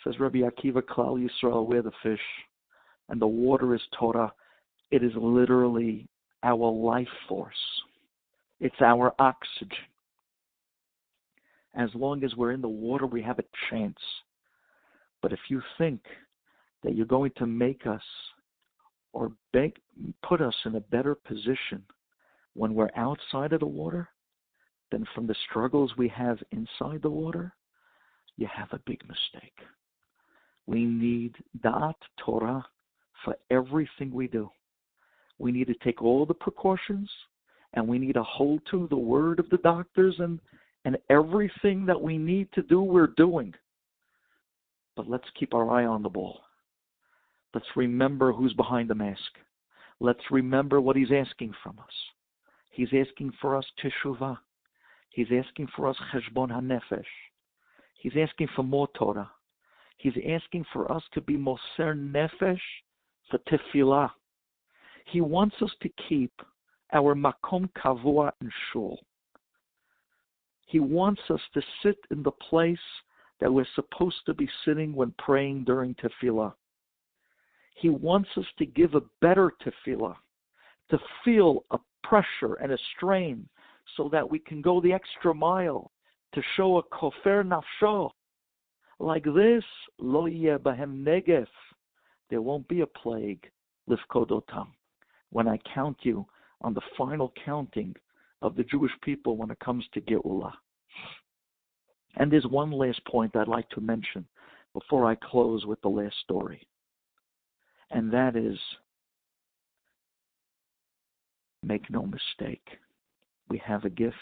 Says Rabbi Akiva, Klal Yisrael, we're the fish, and the water is Torah. It is literally our life force. It's our oxygen. As long as we're in the water, we have a chance. But if you think that you're going to make us or put us in a better position when we're outside of the water than from the struggles we have inside the water, you have a big mistake. We need Da'at Torah for everything we do. We need to take all the precautions, and we need to hold to the word of the doctors, and everything that we need to do, we're doing. But let's keep our eye on the ball. Let's remember who's behind the mask. Let's remember what he's asking from us. He's asking for us teshuvah. He's asking for us cheshbon hanefesh. He's asking for more Torah. He's asking for us to be moser nefesh for tefillah. He wants us to keep our makom kavua in shul. He wants us to sit in the place that we're supposed to be sitting when praying during tefillah. He wants us to give a better tefillah, to feel a pressure and a strain so that we can go the extra mile to show a kofer nafsho. Like this, lo yeh bahem negef. There won't be a plague, lifkodotam, when I count you on the final counting of the Jewish people when it comes to Geula. And there's one last point I'd like to mention before I close with the last story. And that is, make no mistake, we have a gift,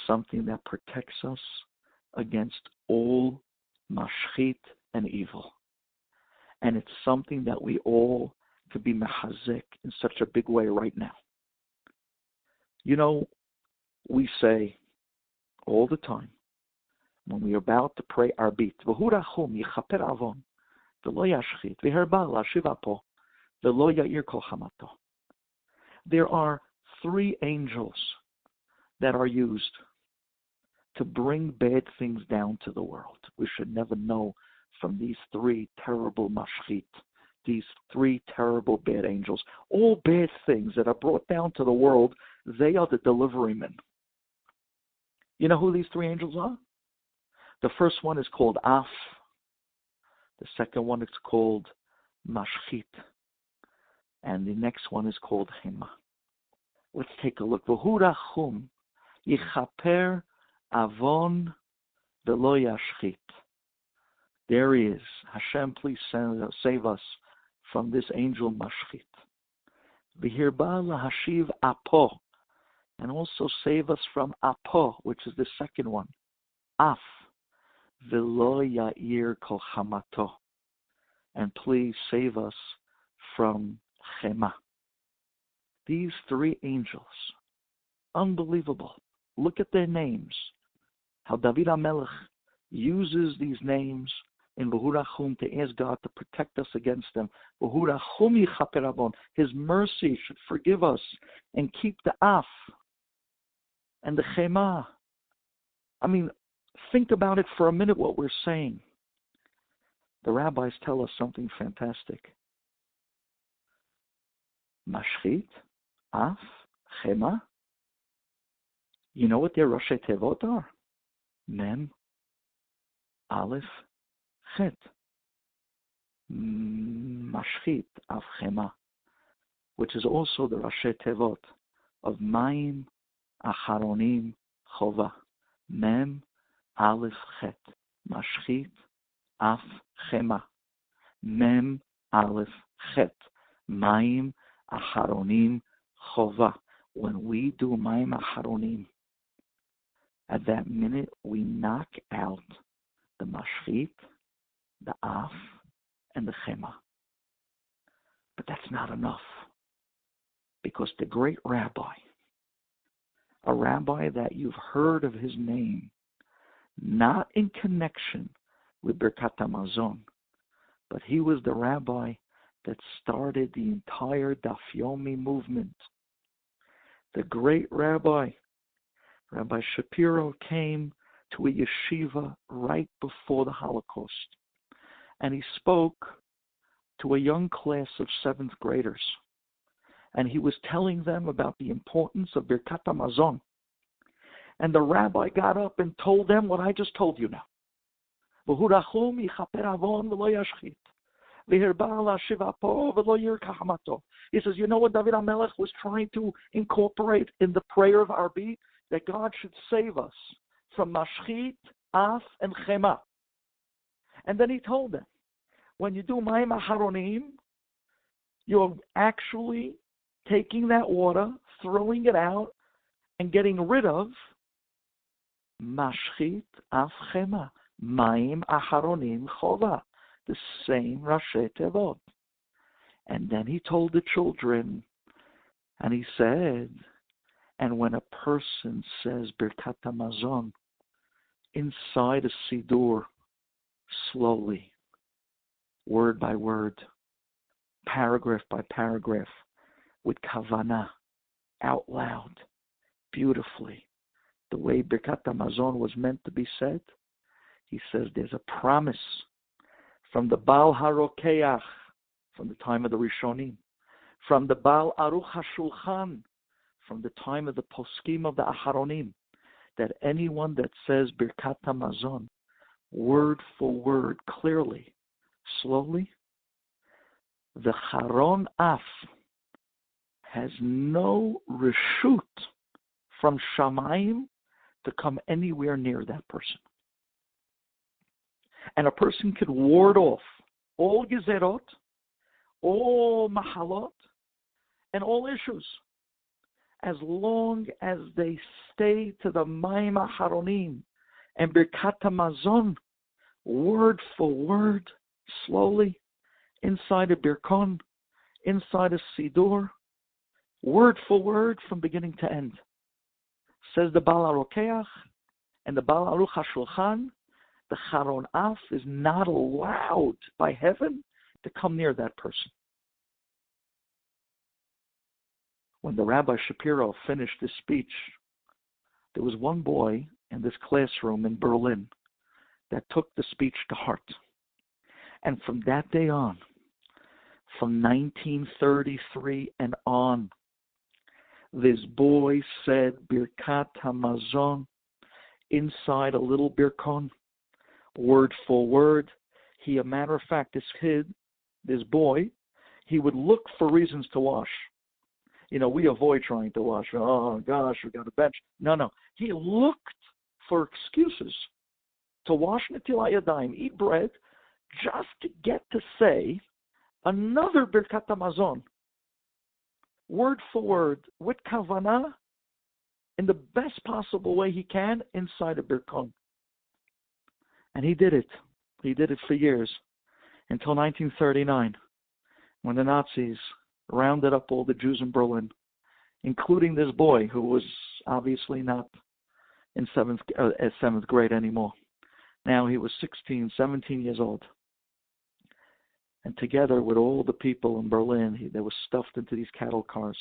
something that protects us against all mashchit and evil. And it's something that we all could be mechazik in such a big way right now. You know, we say all the time, when we are about to pray arbit, v'hu rachum yichaper avon, v'lo yashchit, v'herba l'ashiv apo, v'lo ya'ir kol chamato. There are 3 angels that are used to bring bad things down to the world. We should never know from these 3 terrible mashchit, these 3 terrible bad angels. All bad things that are brought down to the world, they are the delivery men. You know who these 3 angels are? The first one is called Af. The second one is called Mashchit. And the next one is called Chema. Let's take a look. V'hu rachum yichaper avon v'lo yashchit. There he is. Hashem, please save us from this angel Mashchit. V'hirba lahashiv apo. And also save us from apo, which is the second one. Af. V'lo ya'ir kol chamato. And please save us from Chema. These 3 angels, unbelievable. Look at their names. How David HaMelech uses these names in V'hu Rachum to ask God to protect us against them. V'hu Rachum yichaper avon. His mercy should forgive us and keep the Af and the Chema. I mean, think about it for a minute what we're saying. The rabbis tell us something fantastic. Mashchit, Af, Chema. You know what their Rosh Tevot are? Mem, Aleph, Chet. Mashchit, Af, Chema. Which is also the Rosh Tevot of Mayim, Acharonim, Chova. Mem, Aleph, Chet. Mashchit, Af, Chema. Mem, Aleph, Chet. Mayim, Acharonim, Chova. When we do Mayim Acharonim, at that minute we knock out the Mashchit, the Af, and the Chema. But that's not enough. Because the great rabbi, a rabbi that you've heard of his name, not in connection with Birkat HaMazon, but he was the rabbi that started the entire Daf Yomi movement. The great Rabbi Shapiro, came to a yeshiva right before the Holocaust, and he spoke to a young class of 7th graders, and he was telling them about the importance of Birkat HaMazon. And the rabbi got up and told them what I just told you now. He says, you know what David HaMelech was trying to incorporate in the prayer of Arbi? That God should save us from mashchit, af, and chema. And then he told them, when you do mayim aharonim, you're actually taking that water, throwing it out, and getting rid of mashchit, af, chema. Mayim aharonim chova. The same Rashi Tevot. And then he told the children, and he said, and when a person says Birkat HaMazon inside a Siddur, slowly, word by word, paragraph by paragraph, with Kavanah, out loud, beautifully, the way Birkat HaMazon was meant to be said, he says there's a promise from the Baal HaRokeach, from the time of the Rishonim, from the Baal Aruch HaShulchan, from the time of the poskim of the Aharonim, that anyone that says Birkat HaMazon, word for word, clearly, slowly, the Charon Af has no reshut from Shamayim to come anywhere near that person. And a person could ward off all gezerot, all mahalot, and all issues, as long as they stay to the Mayim Aharonim and Birkat HaMazon, word for word, slowly, inside a Birkon, inside a Siddur, word for word from beginning to end. Says the Baal HaRokeach and the Baal Aruch HaShulchan, the Charon Af is not allowed by heaven to come near that person. When the Rabbi Shapiro finished his speech, there was one boy in this classroom in Berlin that took the speech to heart. And from that day on, from 1933 and on, this boy said Birkat HaMazon inside a little Birkon, word for word. He, a matter of fact, this boy, he would look for reasons to wash. You know, we avoid trying to wash. Oh, gosh, we got a bench. No. He looked for excuses to wash Netilat Yadayim, eat bread, just to get to say another Birkat HaMazon, word for word, with Kavanah, in the best possible way he can, inside a Birkon. And he did it. He did it for years, until 1939, when the Nazis rounded up all the Jews in Berlin, including this boy who was obviously not in seventh grade anymore. Now he was 16, 17 years old. And together with all the people in Berlin, they were stuffed into these cattle cars,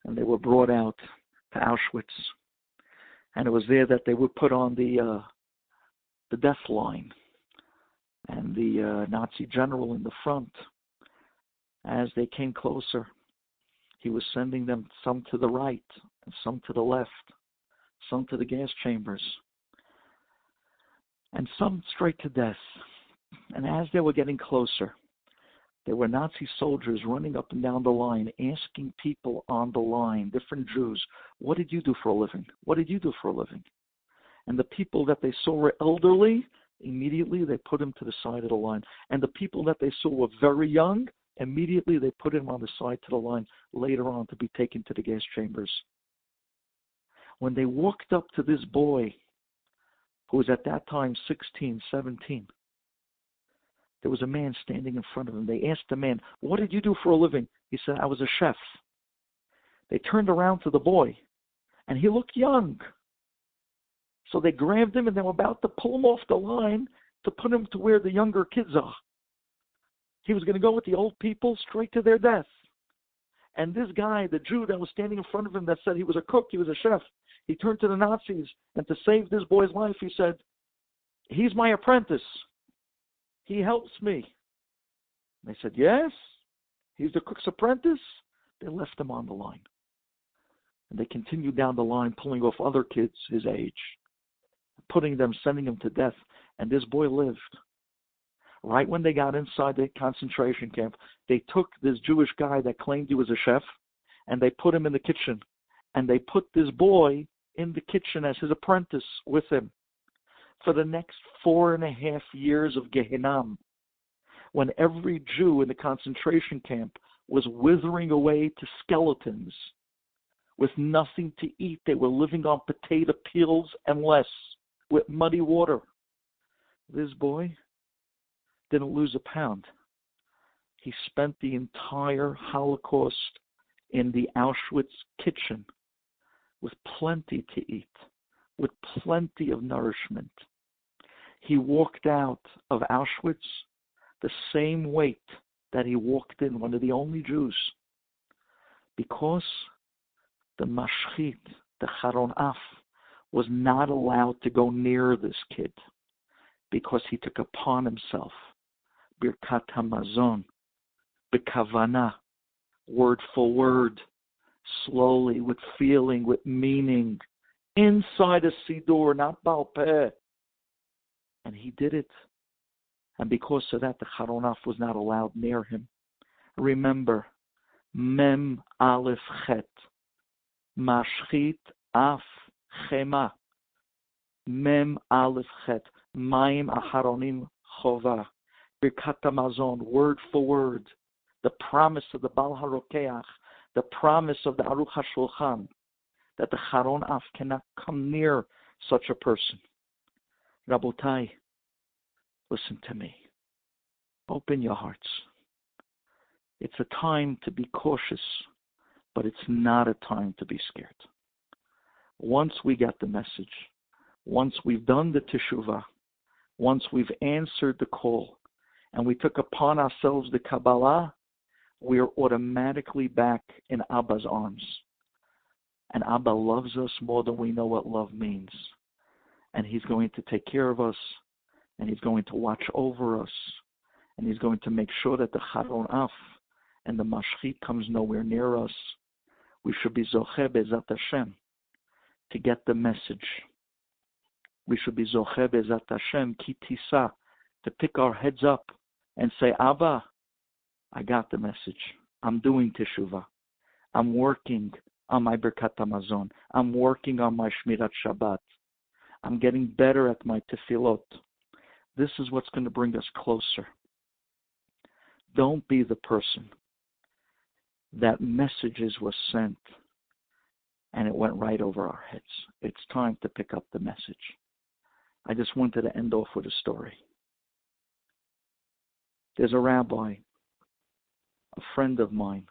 and they were brought out to Auschwitz. And it was there that they would put on the death line, and the Nazi general in the front, as they came closer, he was sending them some to the right and some to the left, some to the gas chambers, and some straight to death. And as they were getting closer, there were Nazi soldiers running up and down the line, asking people on the line, different Jews, what did you do for a living? What did you do for a living? And the people that they saw were elderly, immediately they put them to the side of the line. And the people that they saw were very young, immediately they put him on the side to the line later on to be taken to the gas chambers. When they walked up to this boy, who was at that time 16, 17, there was a man standing in front of him. They asked the man, what did you do for a living? He said, I was a chef. They turned around to the boy, and he looked young. So they grabbed him, and they were about to pull him off the line to put him to where the younger kids are. He was going to go with the old people straight to their death. And this guy, the Jew that was standing in front of him that said he was a cook, he was a chef, he turned to the Nazis, and to save this boy's life, he said, he's my apprentice. He helps me. And they said, yes, he's the cook's apprentice. They left him on the line. And they continued down the line, pulling off other kids his age, putting them, sending them to death. And this boy lived. Right when they got inside the concentration camp, they took this Jewish guy that claimed he was a chef, and they put him in the kitchen. And they put this boy in the kitchen as his apprentice with him for the next 4.5 years of Gehinnom, when every Jew in the concentration camp was withering away to skeletons with nothing to eat. They were living on potato peels and less, with muddy water. This boy didn't lose a pound. He spent the entire Holocaust in the Auschwitz kitchen with plenty to eat, with plenty of nourishment. He walked out of Auschwitz the same weight that he walked in, one of the only Jews, because the mashchit, the Charon Af, was not allowed to go near this kid because he took upon himself Birkat HaMazon, B'kavana, word for word, slowly, with feeling, with meaning, inside a Siddur, not Baal Peh. And he did it. And because of that, the Charon Af was not allowed near him. Remember, Mem Aleph Chet, Mashchit Af Chema, Mem Aleph Chet, Mayim Acharonim Chova, Birkat HaMazon, word for word, the promise of the Baal HaRokeach, the promise of the Aruch HaShulchan, that the Charon Af cannot come near such a person. Rabotai, listen to me. Open your hearts. It's a time to be cautious, but it's not a time to be scared. Once we get the message, once we've done the teshuvah, once we've answered the call, and we took upon ourselves the Kabbalah, we are automatically back in Abba's arms. And Abba loves us more than we know what love means. And he's going to take care of us, and he's going to watch over us, and he's going to make sure that the Charon Af and the Mashchit comes nowhere near us. We should be Zocheh Be'ezat Hashem to get the message. We should be Zocheh Be'ezat Hashem Ki Tisa, to pick our heads up and say, Abba, I got the message. I'm doing Teshuvah. I'm working on my Birkat HaMazon. I'm working on my Shmirat Shabbat. I'm getting better at my Tefillot. This is what's going to bring us closer. Don't be the person that messages were sent and it went right over our heads. It's time to pick up the message. I just wanted to end off with a story. There's a rabbi, a friend of mine.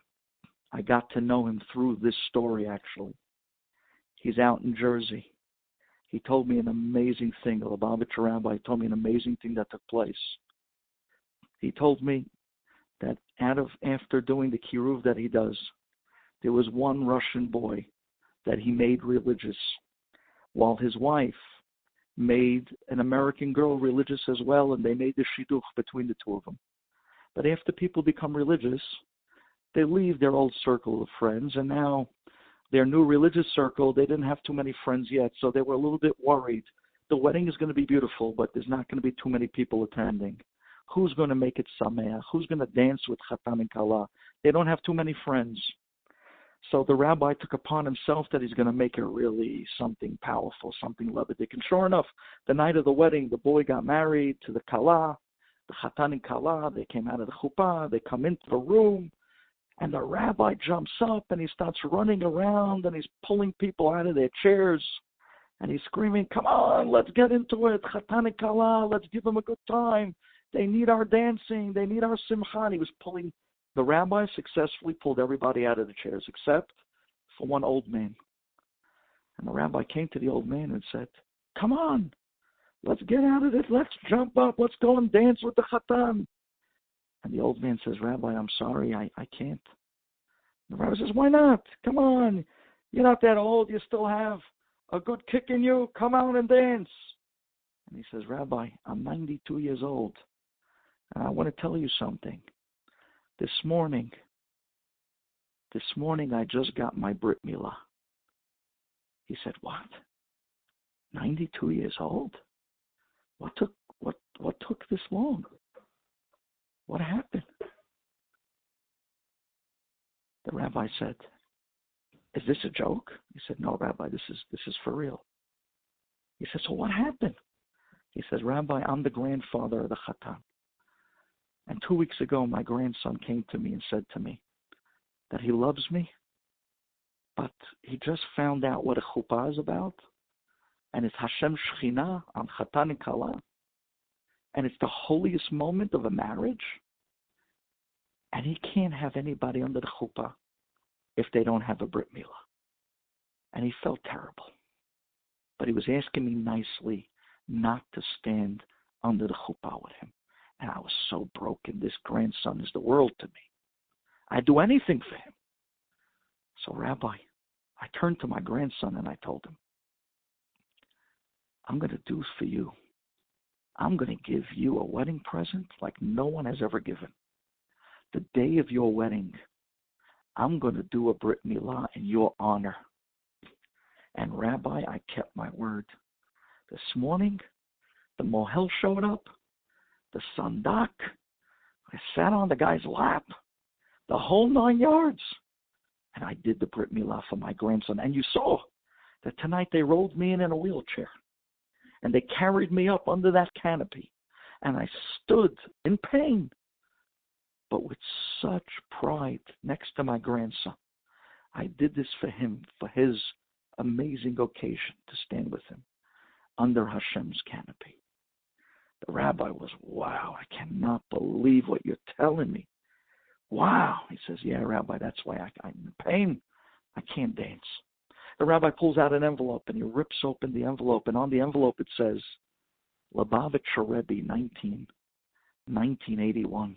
I got to know him through this story, actually. He's out in Jersey. He told me an amazing thing. The Lubavitcher rabbi told me an amazing thing that took place. He told me that after doing the kiruv that he does, there was one Russian boy that he made religious, while his wife made an American girl religious as well, and they made the shidduch between the two of them. But after people become religious, they leave their old circle of friends, and now their new religious circle, they didn't have too many friends yet, so they were a little bit worried. The wedding is going to be beautiful, but there's not going to be too many people attending. Who's going to make it sameach? Who's going to dance with Chatan and Kala? They don't have too many friends. So the rabbi took upon himself that he's going to make it really something powerful, something levitic. And sure enough, the night of the wedding, the boy got married to the Kala, the Chatan and Kala. They came out of the chuppah. They come into the room. And the rabbi jumps up and he starts running around and he's pulling people out of their chairs. And he's screaming, come on, let's get into it. Chatan and Kala, let's give them a good time. They need our dancing. They need our simcha. And he was pulling, the rabbi successfully pulled everybody out of the chairs except for one old man. And the rabbi came to the old man and said, come on, let's get out of it. Let's jump up. Let's go and dance with the Chatan. And the old man says, Rabbi, I'm sorry, I can't. The rabbi says, why not? Come on. You're not that old. You still have a good kick in you. Come out and dance. And he says, Rabbi, I'm 92 years old. And I want to tell you something. This morning, I just got my Brit Milah. He said, what? 92 years old? What took this long? What happened? The rabbi said, is this a joke? He said, no, Rabbi, this is for real. He said, so what happened? He says, Rabbi, I'm the grandfather of the Chatan. And 2 weeks ago, my grandson came to me and said to me that he loves me, but he just found out what a chuppah is about, and it's Hashem Shechina on Chatan and Kala, and it's the holiest moment of a marriage, and he can't have anybody under the chuppah if they don't have a Brit Milah. And he felt terrible. But he was asking me nicely not to stand under the chuppah with him. And I was so broken. This grandson is the world to me. I'd do anything for him. So, Rabbi, I turned to my grandson and I told him, I'm going to do for you. I'm going to give you a wedding present like no one has ever given. The day of your wedding, I'm going to do a Brit Milah in your honor. And Rabbi, I kept my word. This morning, the mohel showed up, the sandak, I sat on the guy's lap, the whole 9 yards. And I did the Brit Milah for my grandson. And you saw that tonight they rolled me in a wheelchair. And they carried me up under that canopy. And I stood in pain, but with such pride next to my grandson. I did this for him, for his amazing occasion to stand with him under Hashem's canopy. The rabbi was, wow, I cannot believe what you're telling me. Wow. He says, yeah, Rabbi, that's why I'm in pain. I can't dance. The rabbi pulls out an envelope and he rips open the envelope, and on the envelope it says, Lubavitcher Rebbe 1981.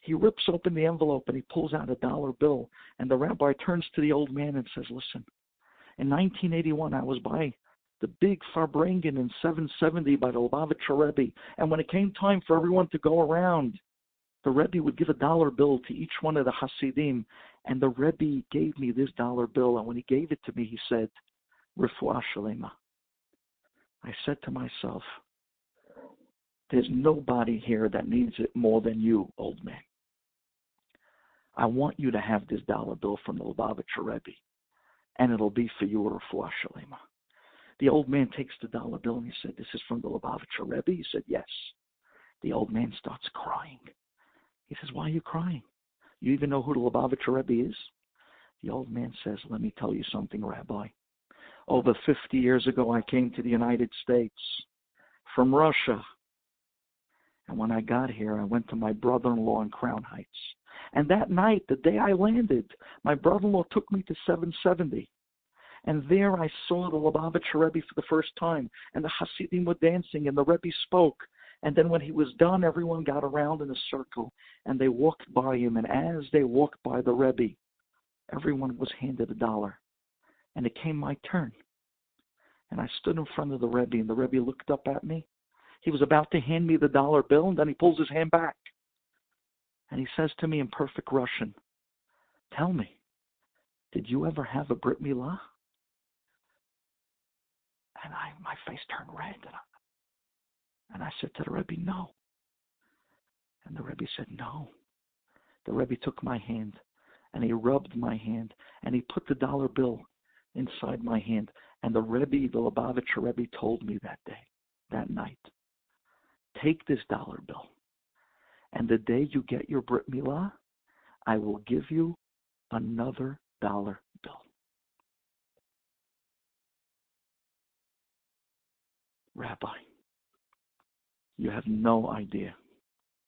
He rips open the envelope and he pulls out a dollar bill, and the rabbi turns to the old man and says, listen, in 1981 I was by the big Farbrengen in 770 by the Lubavitcher Rebbe, and when it came time for everyone to go around, the Rebbe would give a dollar bill to each one of the Hasidim, and the Rebbe gave me this dollar bill, and when he gave it to me, he said, Refuah Shalema. I said to myself, there's nobody here that needs it more than you, old man. I want you to have this dollar bill from the Lubavitcher Rebbe, and it'll be for you, Refuah Shalema. The old man takes the dollar bill and he said, this is from the Lubavitcher Rebbe? He said, yes. The old man starts crying. He says, why are you crying? You even know who the Lubavitcher Rebbe is? The old man says, let me tell you something, Rabbi. Over 50 years ago, I came to the United States from Russia. And when I got here, I went to my brother-in-law in Crown Heights. And that night, the day I landed, my brother-in-law took me to 770. And there I saw the Lubavitcher Rebbe for the first time. And the Hasidim were dancing, and the Rebbe spoke. And then when he was done, everyone got around in a circle, and they walked by him. And as they walked by the Rebbe, everyone was handed a dollar. And it came my turn. And I stood in front of the Rebbe, and the Rebbe looked up at me. He was about to hand me the dollar bill, and then he pulls his hand back. And he says to me in perfect Russian, tell me, did you ever have a Brit Milah? And my face turned red. And I said to the Rebbe, no. And the Rebbe said, no. The Rebbe took my hand, and he rubbed my hand, and he put the dollar bill inside my hand. And the Rebbe, the Lubavitcher Rebbe, told me that day, that night, take this dollar bill, and the day you get your Brit Milah, I will give you another dollar bill. Rabbi, you have no idea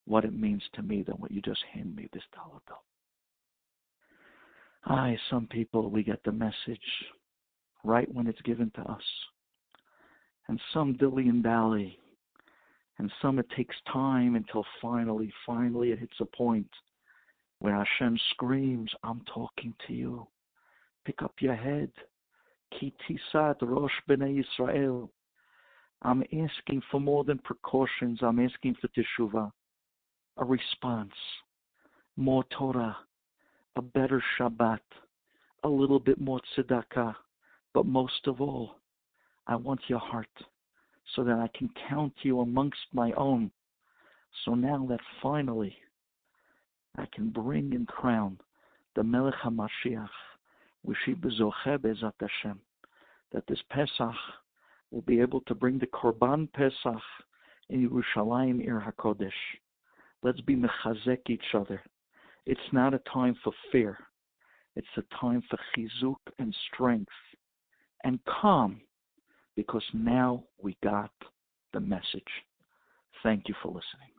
what it means to me than what you just hand me this dollar bill. Some people, we get the message right when it's given to us. And some dilly and dally, And some it takes time until finally it hits a point where Hashem screams, I'm talking to you. Pick up your head. Ki tisat rosh b'nei Yisrael. I'm asking for more than precautions. I'm asking for teshuvah, a response, more Torah, a better Shabbat, a little bit more tzedakah. But most of all, I want your heart so that I can count you amongst my own. So now that finally I can bring and crown the Melech HaMashiach, that this Pesach will be able to bring the Korban Pesach in Yerushalayim Ir HaKodesh. Let's be mechazek each other. It's not a time for fear. It's a time for chizuk and strength and calm, because now we got the message. Thank you for listening.